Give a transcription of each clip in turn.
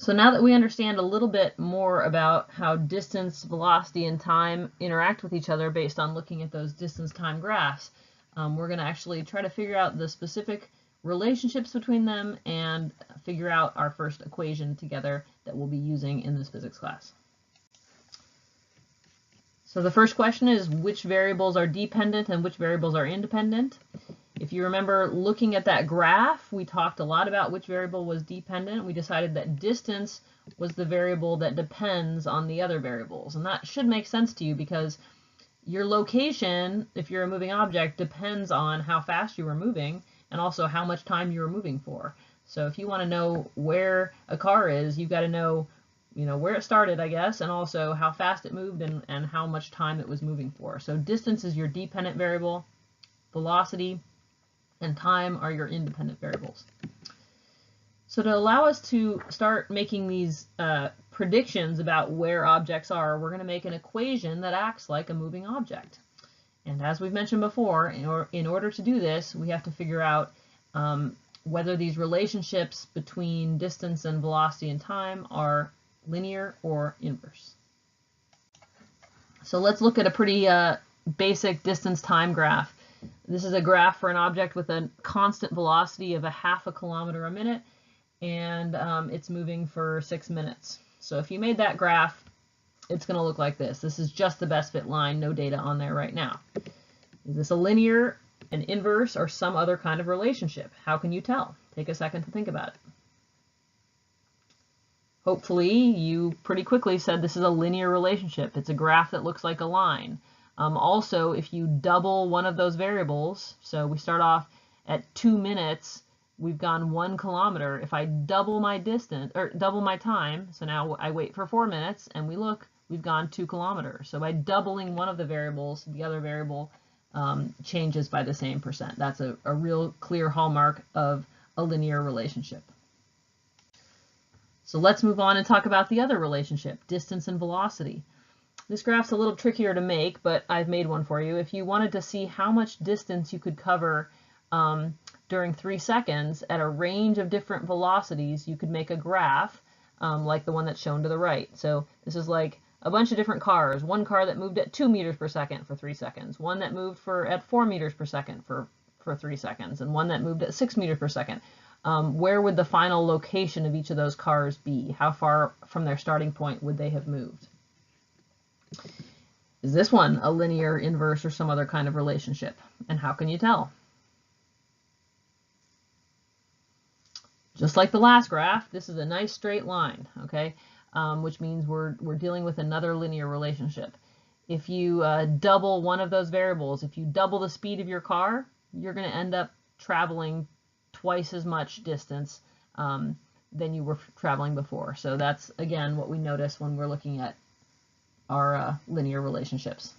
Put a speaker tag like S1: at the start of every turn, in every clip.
S1: So now that we understand a little bit more about how distance, velocity, and time interact with each other based on looking at those distance-time graphs, we're going to actually try to figure out the specific relationships between them and figure out our first equation together that we'll be using in this physics class. So the first question is, which variables are dependent and which variables are independent? If you remember looking at that graph, we talked a lot about which variable was dependent. We decided that distance was the variable that depends on the other variables. And that should make sense to you because your location, if you're a moving object, depends on how fast you were moving and also how much time you were moving for. So if you want to know where a car is, you've got to know, where it started, I guess, and also how fast it moved and how much time it was moving for. So distance is your dependent variable, velocity and time are your independent variables. So to allow us to start making these predictions about where objects are, we're going to make an equation that acts like a moving object. And as we've mentioned before, in order to do this, we have to figure out whether these relationships between distance and velocity and time are linear or inverse. So let's look at a pretty basic distance-time graph. This is a graph for an object with a constant velocity of 0.5 kilometer a minute, and it's moving for 6 minutes. So if you made that graph, it's going to look like this. This is just the best fit line, no data on there right now. Is this a linear, an inverse, or some other kind of relationship? How can you tell? Take a second to think about it. Hopefully, you pretty quickly said this is a linear relationship. It's a graph that looks like a line. Also, if you double one of those variables, so we start off at 2 minutes, we've gone 1 kilometer. If I double my distance, or double my time, so now I wait for 4 minutes, and we look, we've gone 2 kilometers. So by doubling one of the variables, the other variable changes by the same percent. That's a real clear hallmark of a linear relationship. So let's move on and talk about the other relationship, distance and velocity. This graph's a little trickier to make, but I've made one for you. If you wanted to see how much distance you could cover during 3 seconds at a range of different velocities, you could make a graph like the one that's shown to the right. So this is like a bunch of different cars. One car that moved at 2 meters per second for 3 seconds, one that moved at 4 meters per second for 3 seconds, and one that moved at 6 meters per second. Where would the final location of each of those cars be? How far from their starting point would they have moved? Is this one a linear, inverse, or some other kind of relationship? And how can you tell? Just like the last graph, this is a nice straight line, okay? Which means we're dealing with another linear relationship. If you double one of those variables, if you double the speed of your car, you're going to end up traveling twice as much distance than you were traveling before. So that's, again, what we notice when we're looking at our linear relationships.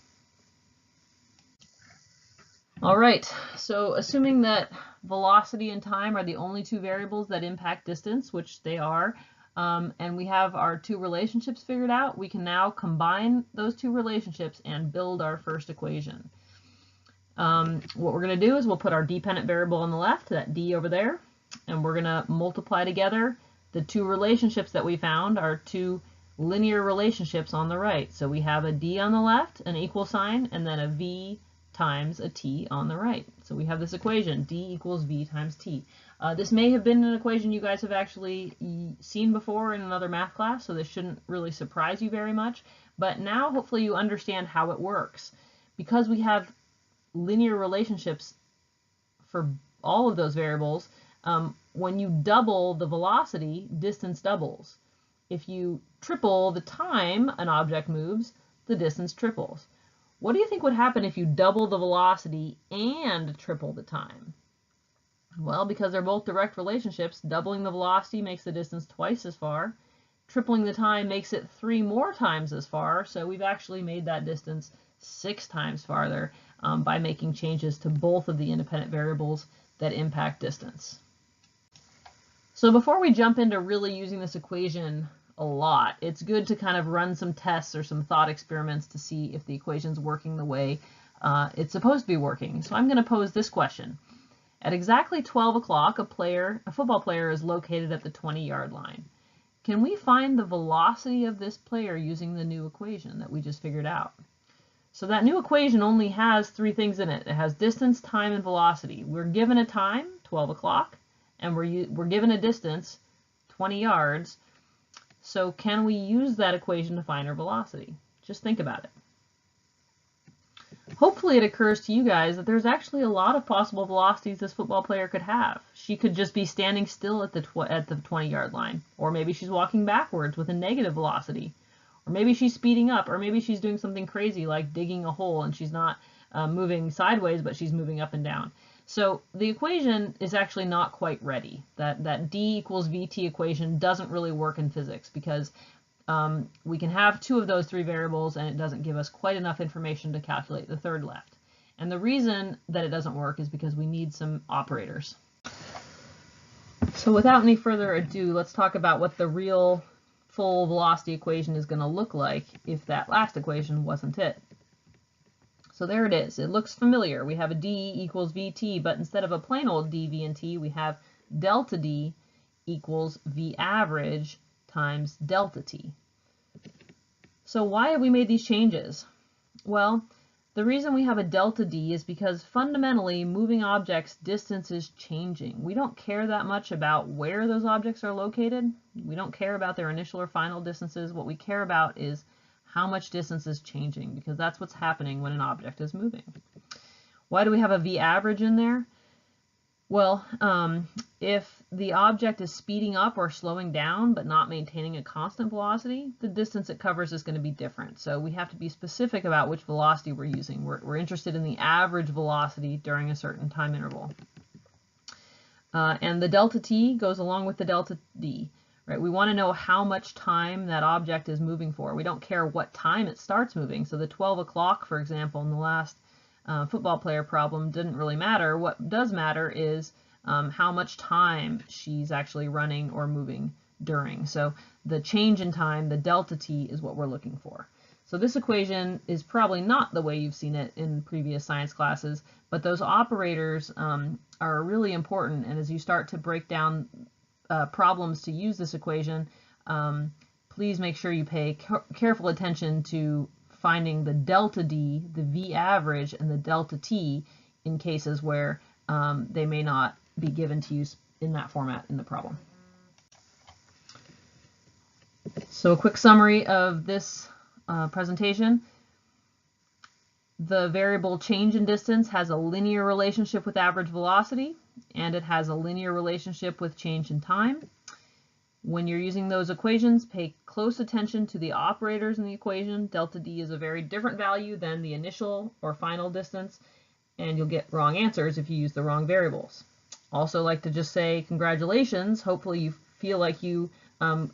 S1: All right, so assuming that velocity and time are the only 2 variables that impact distance, which they are, and we have our 2 relationships figured out, we can now combine those 2 relationships and build our first equation. What we're going to do is we'll put our dependent variable on the left, that d over there, and we're going to multiply together the 2 relationships that we found, our 2 linear relationships on the right. So we have a d on the left, an equal sign, and then a v times a t on the right. So we have this equation, d equals v times t. This may have been an equation you guys have actually seen before in another math class, so this shouldn't really surprise you very much. But now hopefully you understand how it works. Because we have linear relationships for all of those variables, when you double the velocity, distance doubles. If you triple the time an object moves, the distance triples. What do you think would happen if you double the velocity and triple the time? Well, because they're both direct relationships, doubling the velocity makes the distance twice as far. Tripling the time makes it 3 more times as far, so we've actually made that distance 6 times farther by making changes to both of the independent variables that impact distance. So before we jump into really using this equation a lot, it's good to kind of run some tests or some thought experiments to see if the equation's working the way it's supposed to be working. So I'm going to pose this question. At exactly 12 o'clock, a football player is located at the 20-yard line. can we find the velocity of this player using the new equation that we just figured out? So that new equation only has three things in it. It has distance, time, and velocity. We're given a time, 12 o'clock, and we're given a distance, 20 yards. So can we use that equation to find our velocity? Just think about it. Hopefully it occurs to you guys that there's actually a lot of possible velocities this football player could have. She could just be standing still at the 20-yard line, or maybe she's walking backwards with a negative velocity, or maybe she's speeding up, or maybe she's doing something crazy like digging a hole and she's not moving sideways, but she's moving up and down. So the equation is actually not quite ready. That D equals VT equation doesn't really work in physics because we can have two of those three variables and it doesn't give us quite enough information to calculate the third left. And the reason that it doesn't work is because we need some operators. So without any further ado, let's talk about what the real full velocity equation is going to look like if that last equation wasn't it. So there it is. It looks familiar. We have a D equals VT, but instead of a plain old D, V, and T, we have delta D equals V average times delta T. So why have we made these changes? Well, the reason we have a delta D is because fundamentally moving objects' distance is changing. We don't care that much about where those objects are located. We don't care about their initial or final distances. What we care about is how much distance is changing, because that's what's happening when an object is moving. Why do we have a V average in there? Well, if the object is speeding up or slowing down but not maintaining a constant velocity, the distance it covers is going to be different. So we have to be specific about which velocity we're using. We're interested in the average velocity during a certain time interval. And the delta T goes along with the delta D. Right? We want to know how much time that object is moving for. We don't care what time it starts moving. So the 12 o'clock, for example, in the last football player problem didn't really matter. What does matter is how much time she's actually running or moving during. So the change in time, the delta T, is what we're looking for. So this equation is probably not the way you've seen it in previous science classes, but those operators are really important. And as you start to break down problems to use this equation, please make sure you pay careful attention to finding the delta D, the V average, and the delta T in cases where they may not be given to you in that format in the problem. So a quick summary of this presentation. The variable change in distance has a linear relationship with average velocity, and it has a linear relationship with change in time. When you're using those equations, pay close attention to the operators in the equation. Delta D is a very different value than the initial or final distance, and you'll get wrong answers if you use the wrong variables. Also like to just say congratulations. Hopefully you feel like you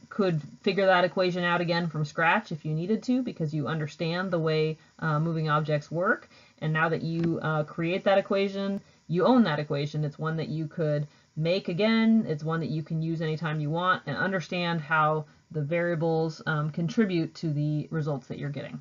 S1: could figure that equation out again from scratch if you needed to, because you understand the way moving objects work. And now that you create that equation, you own that equation. It's one that you could make again. It's one that you can use anytime you want, and understand how the variables contribute to the results that you're getting.